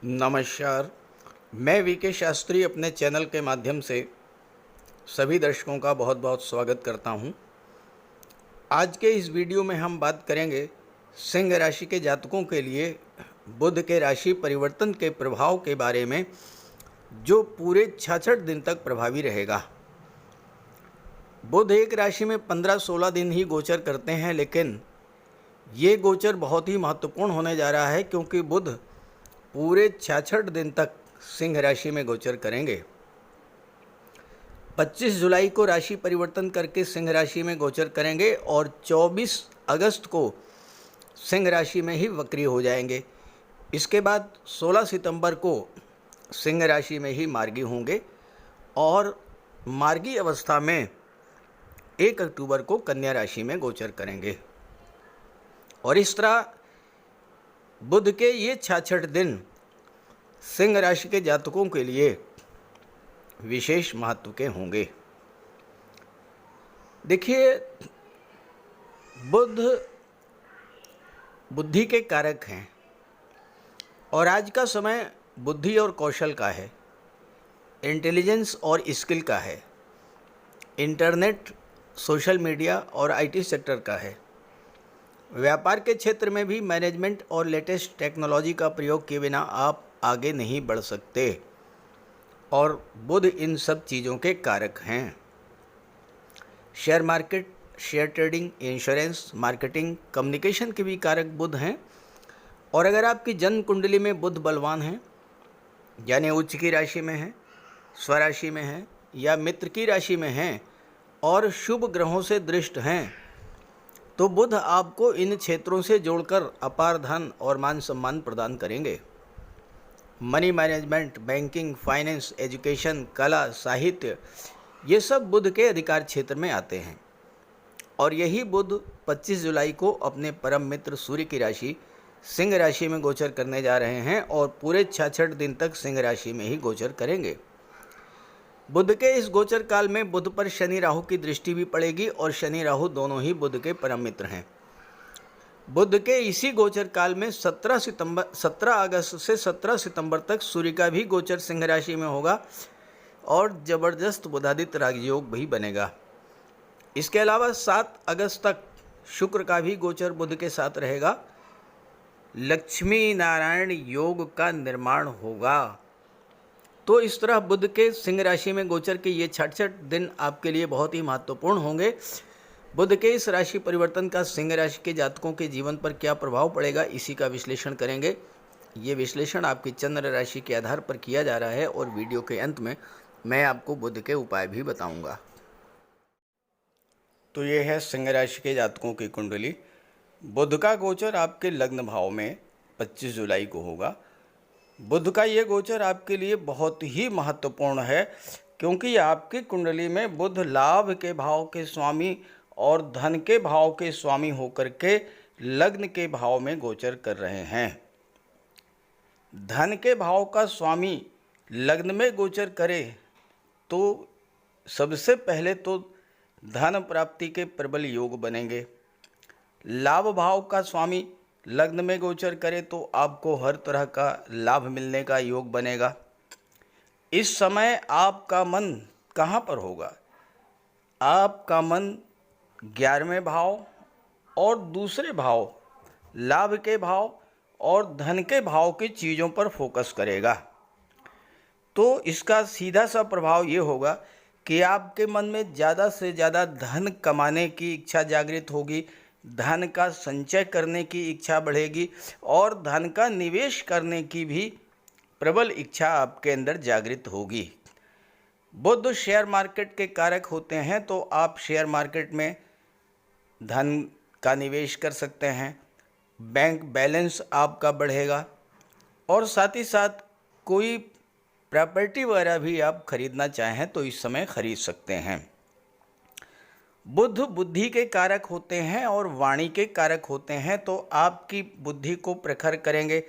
नमस्कार। मैं वीके शास्त्री अपने चैनल के माध्यम से सभी दर्शकों का बहुत बहुत स्वागत करता हूं। आज के इस वीडियो में हम बात करेंगे सिंह राशि के जातकों के लिए बुध के राशि परिवर्तन के प्रभाव के बारे में, जो पूरे 66 दिन तक प्रभावी रहेगा। बुध एक राशि में 15-16 दिन ही गोचर करते हैं, लेकिन ये गोचर बहुत ही महत्वपूर्ण होने जा रहा है क्योंकि बुध पूरे 66 दिन तक सिंह राशि में गोचर करेंगे। 25 जुलाई को राशि परिवर्तन करके सिंह राशि में गोचर करेंगे और 24 अगस्त को सिंह राशि में ही वक्री हो जाएंगे। इसके बाद 16 सितंबर को सिंह राशि में ही मार्गी होंगे और मार्गी अवस्था में 1 अक्टूबर को कन्या राशि में गोचर करेंगे। और इस तरह बुध के ये 66 दिन सिंह राशि के जातकों के लिए विशेष महत्व के होंगे। देखिए, बुध बुद्धि के कारक हैं और आज का समय बुद्धि और कौशल का है, इंटेलिजेंस और स्किल का है, इंटरनेट, सोशल मीडिया और आईटी सेक्टर का है। व्यापार के क्षेत्र में भी मैनेजमेंट और लेटेस्ट टेक्नोलॉजी का प्रयोग किए बिना आप आगे नहीं बढ़ सकते और बुध इन सब चीज़ों के कारक हैं। Share market, share trading, insurance, marketing, communication के भी कारक बुध हैं। और अगर आपकी जन्म कुंडली में बुध बलवान है, यानी उच्च की राशि में है, स्वराशि में है या मित्र की राशि में है और शुभ ग्रहों से दृष्ट हैं, तो बुध आपको इन क्षेत्रों से जोड़कर अपार धन और मान सम्मान प्रदान करेंगे। Money management, banking, finance, education, कला, साहित्य, ये सब बुध के अधिकार क्षेत्र में आते हैं। और यही बुध 25 जुलाई को अपने परम मित्र सूर्य की राशि सिंह राशि में गोचर करने जा रहे हैं और पूरे 66 दिन तक सिंह राशि में ही गोचर करेंगे। बुध के इस गोचर काल में बुध पर शनि राहु की दृष्टि भी पड़ेगी और शनि राहु दोनों ही बुध के परम मित्र हैं। बुध के इसी गोचर काल में 17 अगस्त से 17 सितंबर तक सूर्य का भी गोचर सिंह राशि में होगा और जबरदस्त बुधादित्य राजयोग भी बनेगा। इसके अलावा 7 अगस्त तक शुक्र का भी गोचर बुध के साथ रहेगा। लक्ष्मी नारायण योग का निर्माण होगा। तो इस तरह बुध के सिंह राशि में गोचर के ये 66 दिन आपके लिए बहुत ही महत्वपूर्ण होंगे। बुध के इस राशि परिवर्तन का सिंह राशि के जातकों के जीवन पर क्या प्रभाव पड़ेगा, इसी का विश्लेषण करेंगे। ये विश्लेषण आपकी चंद्र राशि के आधार पर किया जा रहा है और वीडियो के अंत में मैं आपको बुध के उपाय भी बताऊंगा। तो ये है सिंह राशि के जातकों की कुंडली। बुध का गोचर आपके लग्न भाव में 25 जुलाई को होगा। बुध का ये गोचर आपके लिए बहुत ही महत्वपूर्ण है क्योंकि आपकी कुंडली में बुध लाभ के भाव के स्वामी और धन के भाव के स्वामी होकर के लग्न के भाव में गोचर कर रहे हैं। धन के भाव का स्वामी लग्न में गोचर करे तो सबसे पहले तो धन प्राप्ति के प्रबल योग बनेंगे। लाभ भाव का स्वामी लग्न में गोचर करे तो आपको हर तरह का लाभ मिलने का योग बनेगा। इस समय आपका मन कहाँ पर होगा? आपका मन 11वें भाव और दूसरे भाव, लाभ के भाव और धन के भाव की चीज़ों पर फोकस करेगा। तो इसका सीधा सा प्रभाव ये होगा कि आपके मन में ज़्यादा से ज़्यादा धन कमाने की इच्छा जागृत होगी, धन का संचय करने की इच्छा बढ़ेगी और धन का निवेश करने की भी प्रबल इच्छा आपके अंदर जागृत होगी। बुध शेयर मार्केट के कारक होते हैं, तो आप शेयर मार्केट में धन का निवेश कर सकते हैं। बैंक बैलेंस आपका बढ़ेगा और साथ ही साथ कोई प्रॉपर्टी वगैरह भी आप खरीदना चाहें तो इस समय खरीद सकते हैं। बुध बुद्धि के कारक होते हैं और वाणी के कारक होते हैं, तो आपकी बुद्धि को प्रखर करेंगे।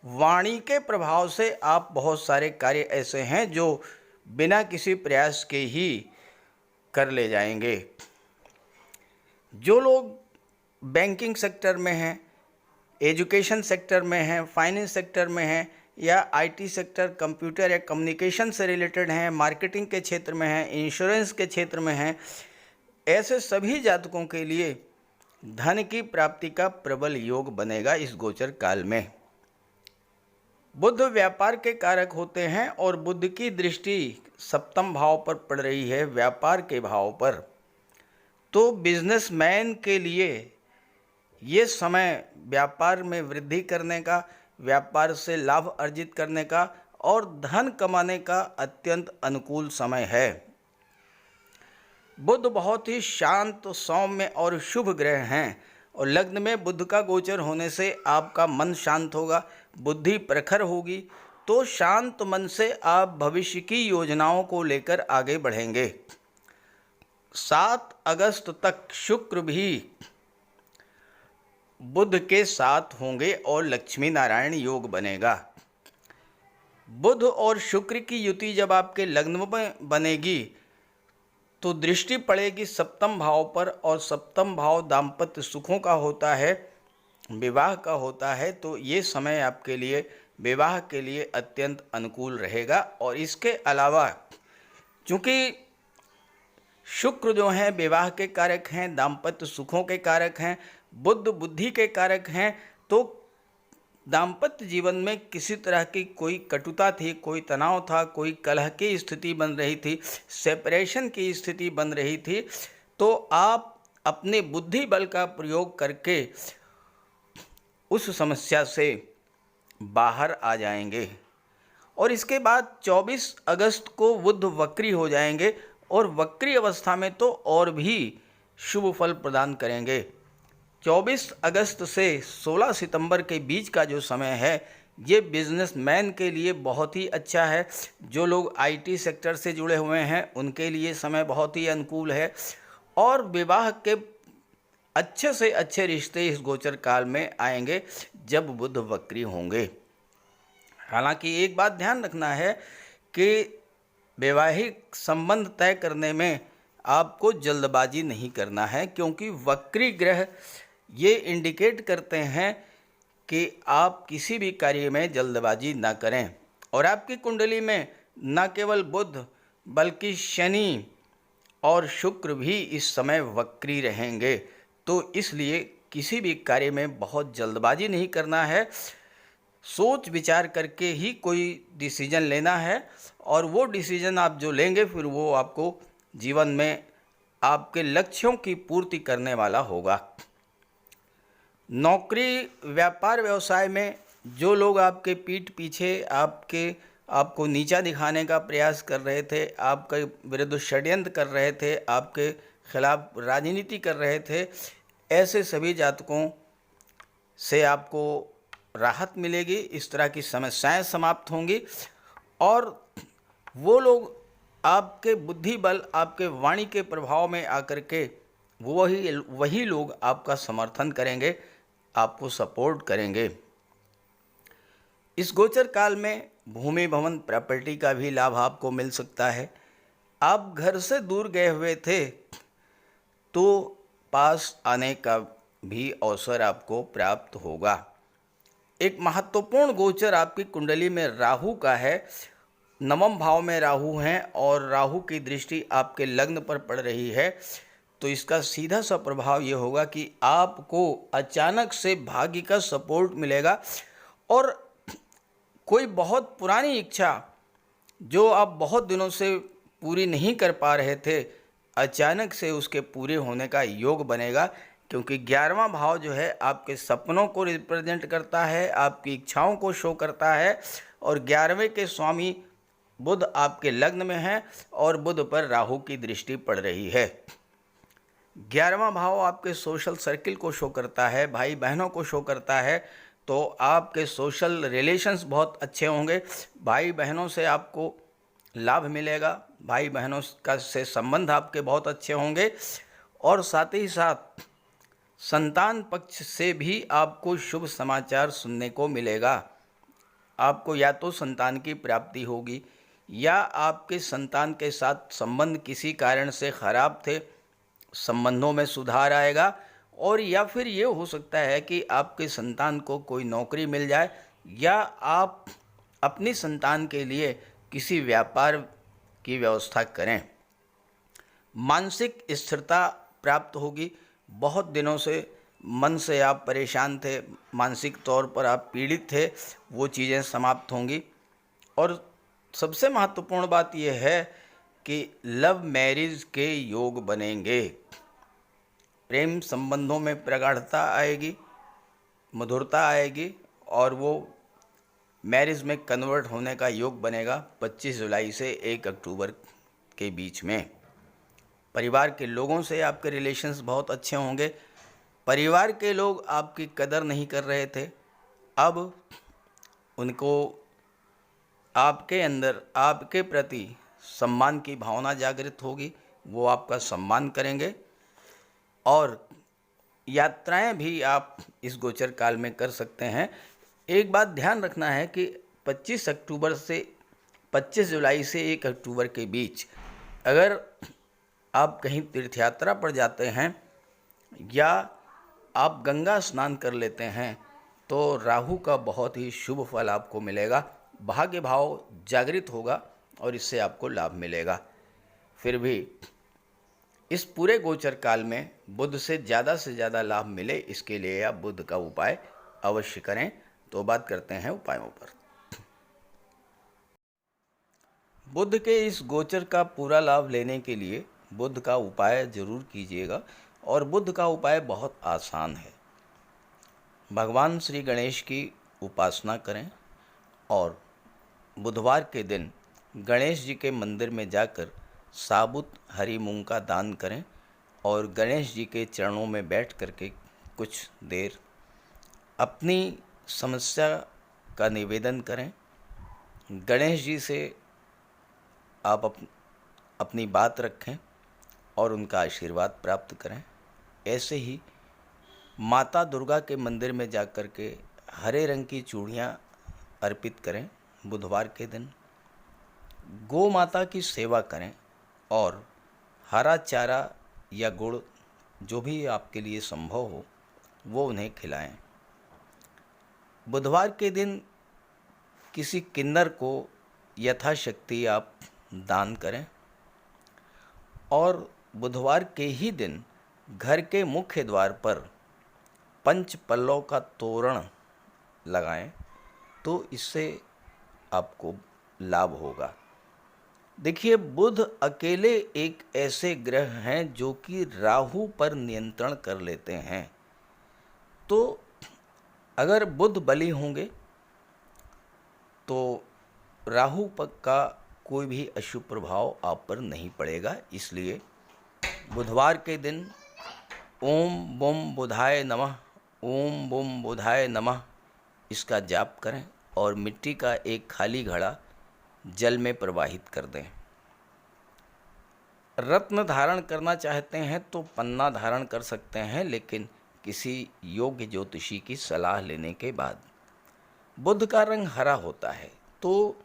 वाणी के प्रभाव से आप बहुत सारे कार्य ऐसे हैं जो बिना किसी प्रयास के ही कर ले जाएंगे। जो लोग बैंकिंग सेक्टर में हैं, एजुकेशन सेक्टर में हैं, फाइनेंस सेक्टर में हैं या आईटी सेक्टर, कंप्यूटर या कम्युनिकेशन से रिलेटेड हैं, मार्केटिंग के क्षेत्र में हैं, इंश्योरेंस के क्षेत्र में हैं, ऐसे सभी जातकों के लिए धन की प्राप्ति का प्रबल योग बनेगा इस गोचर काल में। बुध व्यापार के कारक होते हैं और बुध की दृष्टि सप्तम भाव पर पड़ रही है, व्यापार के भाव पर। तो बिजनेसमैन के लिए ये समय व्यापार में वृद्धि करने का, व्यापार से लाभ अर्जित करने का और धन कमाने का अत्यंत अनुकूल समय है। बुध बहुत ही शांत, सौम्य और शुभ ग्रह हैं और लग्न में बुध का गोचर होने से आपका मन शांत होगा, बुद्धि प्रखर होगी। तो शांत मन से आप भविष्य की योजनाओं को लेकर आगे बढ़ेंगे। 7 अगस्त तक शुक्र भी बुध के साथ होंगे और लक्ष्मी नारायण योग बनेगा। बुध और शुक्र की युति जब आपके लग्न में बनेगी तो दृष्टि पड़ेगी सप्तम भाव पर, और सप्तम भाव दाम्पत्य सुखों का होता है, विवाह का होता है। तो ये समय आपके लिए विवाह के लिए अत्यंत अनुकूल रहेगा। और इसके अलावा चूँकि शुक्र जो हैं विवाह के कारक हैं, दाम्पत्य सुखों के कारक हैं, बुध बुद्धि के कारक हैं, तो दाम्पत्य जीवन में किसी तरह की कोई कटुता थी, कोई तनाव था, कोई कलह की स्थिति बन रही थी, सेपरेशन की स्थिति बन रही थी, तो आप अपने बुद्धि बल का प्रयोग करके उस समस्या से बाहर आ जाएंगे। और इसके बाद 24 अगस्त को बुध वक्री हो जाएंगे और वक्री अवस्था में तो और भी शुभ फल प्रदान करेंगे। 24 अगस्त से 16 सितंबर के बीच का जो समय है ये बिजनेसमैन के लिए बहुत ही अच्छा है। जो लोग आईटी सेक्टर से जुड़े हुए हैं उनके लिए समय बहुत ही अनुकूल है और विवाह के अच्छे से अच्छे रिश्ते इस गोचर काल में आएंगे जब बुध वक्री होंगे। हालांकि एक बात ध्यान रखना है कि वैवाहिक संबंध तय करने में आपको जल्दबाजी नहीं करना है, क्योंकि वक्री ग्रह ये इंडिकेट करते हैं कि आप किसी भी कार्य में जल्दबाजी ना करें। और आपकी कुंडली में न केवल बुध बल्कि शनि और शुक्र भी इस समय वक्री रहेंगे, तो इसलिए किसी भी कार्य में बहुत जल्दबाजी नहीं करना है, सोच विचार करके ही कोई डिसीजन लेना है। और वो डिसीजन आप जो लेंगे फिर वो आपको जीवन में आपके लक्ष्यों की पूर्ति करने वाला होगा। नौकरी, व्यापार, व्यवसाय में जो लोग आपके पीठ पीछे आपको नीचा दिखाने का प्रयास कर रहे थे, आपके विरुद्ध षड्यंत्र कर रहे थे, आपके खिलाफ राजनीति कर रहे थे, ऐसे सभी जातकों से आपको राहत मिलेगी। इस तरह की समस्याएं समाप्त होंगी और वो लोग आपके बुद्धि बल, आपके वाणी के प्रभाव में आकर के वही लोग आपका समर्थन करेंगे, आपको सपोर्ट करेंगे। इस गोचर काल में भूमि, भवन, प्रॉपर्टी का भी लाभ आपको मिल सकता है। आप घर से दूर गए हुए थे तो पास आने का भी अवसर आपको प्राप्त होगा। एक महत्वपूर्ण गोचर आपकी कुंडली में राहु का है। नवम भाव में राहु हैं और राहु की दृष्टि आपके लग्न पर पड़ रही है, तो इसका सीधा सा प्रभाव ये होगा कि आपको अचानक से भाग्य का सपोर्ट मिलेगा और कोई बहुत पुरानी इच्छा जो आप बहुत दिनों से पूरी नहीं कर पा रहे थे, अचानक से उसके पूरे होने का योग बनेगा। क्योंकि 11वां भाव जो है आपके सपनों को रिप्रेजेंट करता है, आपकी इच्छाओं को शो करता है और 11वें के स्वामी बुध आपके लग्न में हैं और बुध पर राहु की दृष्टि पड़ रही है। 11वां भाव आपके सोशल सर्किल को शो करता है, भाई बहनों को शो करता है, तो आपके सोशल रिलेशंस बहुत अच्छे होंगे। भाई बहनों से आपको लाभ मिलेगा, भाई बहनों का से संबंध आपके बहुत अच्छे होंगे और साथ ही साथ संतान पक्ष से भी आपको शुभ समाचार सुनने को मिलेगा। आपको या तो संतान की प्राप्ति होगी या आपके संतान के साथ संबंध किसी कारण से खराब थे, संबंधों में सुधार आएगा। और या फिर ये हो सकता है कि आपके संतान को कोई नौकरी मिल जाए या आप अपनी संतान के लिए किसी व्यापार की व्यवस्था करें। मानसिक स्थिरता प्राप्त होगी। बहुत दिनों से मन से आप परेशान थे, मानसिक तौर पर आप पीड़ित थे, वो चीज़ें समाप्त होंगी। और सबसे महत्वपूर्ण बात यह है कि लव मैरिज के योग बनेंगे। प्रेम संबंधों में प्रगाढ़ता आएगी, मधुरता आएगी और वो मैरिज में कन्वर्ट होने का योग बनेगा 25 जुलाई से 1 अक्टूबर के बीच में। परिवार के लोगों से आपके रिलेशंस बहुत अच्छे होंगे। परिवार के लोग आपकी कदर नहीं कर रहे थे, अब उनको आपके अंदर आपके प्रति सम्मान की भावना जागृत होगी, वो आपका सम्मान करेंगे। और यात्राएं भी आप इस गोचर काल में कर सकते हैं। एक बात ध्यान रखना है कि 25 जुलाई से 1 अक्टूबर के बीच अगर आप कहीं तीर्थ यात्रा पर जाते हैं या आप गंगा स्नान कर लेते हैं तो राहु का बहुत ही शुभ फल आपको मिलेगा। भाग्य भाव जागृत होगा और इससे आपको लाभ मिलेगा। फिर भी इस पूरे गोचर काल में बुध से ज़्यादा लाभ मिले, इसके लिए आप बुध का उपाय अवश्य करें। तो बात करते हैं उपायों पर। बुध के इस गोचर का पूरा लाभ लेने के लिए बुध का उपाय जरूर कीजिएगा। और बुध का उपाय बहुत आसान है। भगवान श्री गणेश की उपासना करें और बुधवार के दिन गणेश जी के मंदिर में जाकर साबुत हरी मूंग का दान करें और गणेश जी के चरणों में बैठ करके कुछ देर अपनी समस्या का निवेदन करें। गणेश जी से आप अपनी बात रखें और उनका आशीर्वाद प्राप्त करें। ऐसे ही माता दुर्गा के मंदिर में जाकर के हरे रंग की चूड़ियाँ अर्पित करें। बुधवार के दिन गौ माता की सेवा करें और हरा चारा या गुड़ जो भी आपके लिए संभव हो वो उन्हें खिलाएं। बुधवार के दिन किसी किन्नर को यथाशक्ति आप दान करें और बुधवार के ही दिन घर के मुख्य द्वार पर पंच पल्लव का तोरण लगाएं, तो इससे आपको लाभ होगा। देखिए, बुध अकेले एक ऐसे ग्रह हैं जो कि राहु पर नियंत्रण कर लेते हैं। तो अगर बुध बली होंगे तो राहु का कोई भी अशुभ प्रभाव आप पर नहीं पड़ेगा। इसलिए बुधवार के दिन ओम बुम बुधाय नमः, ओम बुम बुधाय नमः इसका जाप करें और मिट्टी का एक खाली घड़ा जल में प्रवाहित कर दें। रत्न धारण करना चाहते हैं तो पन्ना धारण कर सकते हैं, लेकिन किसी योग्य ज्योतिषी की सलाह लेने के बाद। बुध का रंग हरा होता है, तो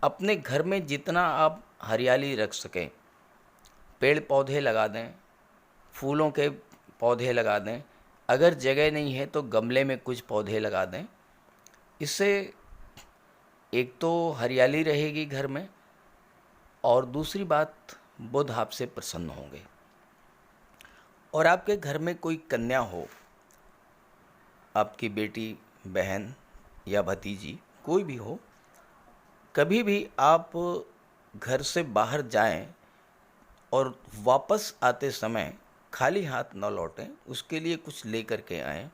अपने घर में जितना आप हरियाली रख सकें, पेड़ पौधे लगा दें, फूलों के पौधे लगा दें। अगर जगह नहीं है तो गमले में कुछ पौधे लगा दें। इससे एक तो हरियाली रहेगी घर में और दूसरी बात, बुध आपसे प्रसन्न होंगे। और आपके घर में कोई कन्या हो, आपकी बेटी, बहन या भतीजी कोई भी हो, कभी भी आप घर से बाहर जाएं और वापस आते समय खाली हाथ न लौटें, उसके लिए कुछ लेकर के आएं।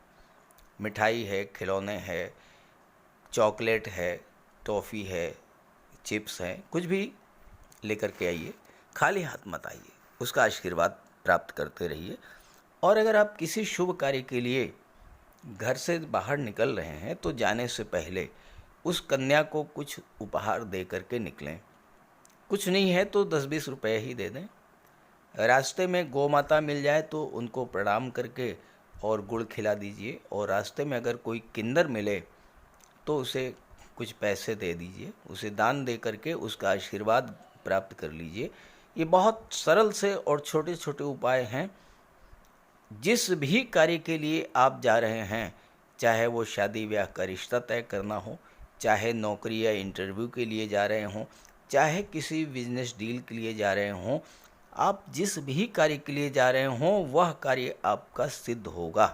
मिठाई है, खिलौने है, चॉकलेट है, टॉफ़ी है, चिप्स हैं, कुछ भी लेकर के आइए। खाली हाथ मत आइए, उसका आशीर्वाद प्राप्त करते रहिए। और अगर आप किसी शुभ कार्य के लिए घर से बाहर निकल रहे हैं तो जाने से पहले उस कन्या को कुछ उपहार दे करके निकलें। कुछ नहीं है तो 10-20 रुपए ही दे दें। रास्ते में गौ माता मिल जाए तो उनको प्रणाम करके और गुड़ खिला दीजिए। और रास्ते में अगर कोई किन्नर मिले तो उसे कुछ पैसे दे दीजिए, उसे दान दे करके उसका आशीर्वाद प्राप्त कर लीजिए। ये बहुत सरल से और छोटे छोटे उपाय हैं। जिस भी कार्य के लिए आप जा रहे हैं, चाहे वो शादी ब्याह का रिश्ता तय करना हो, चाहे नौकरी या इंटरव्यू के लिए जा रहे हों, चाहे किसी बिजनेस डील के लिए जा रहे हों, आप जिस भी कार्य के लिए जा रहे हों वह कार्य आपका सिद्ध होगा।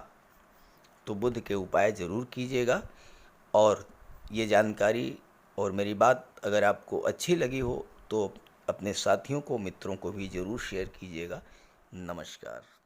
तो बुध के उपाय ज़रूर कीजिएगा। और ये जानकारी और मेरी बात अगर आपको अच्छी लगी हो तो अपने साथियों को, मित्रों को भी ज़रूर शेयर कीजिएगा। नमस्कार।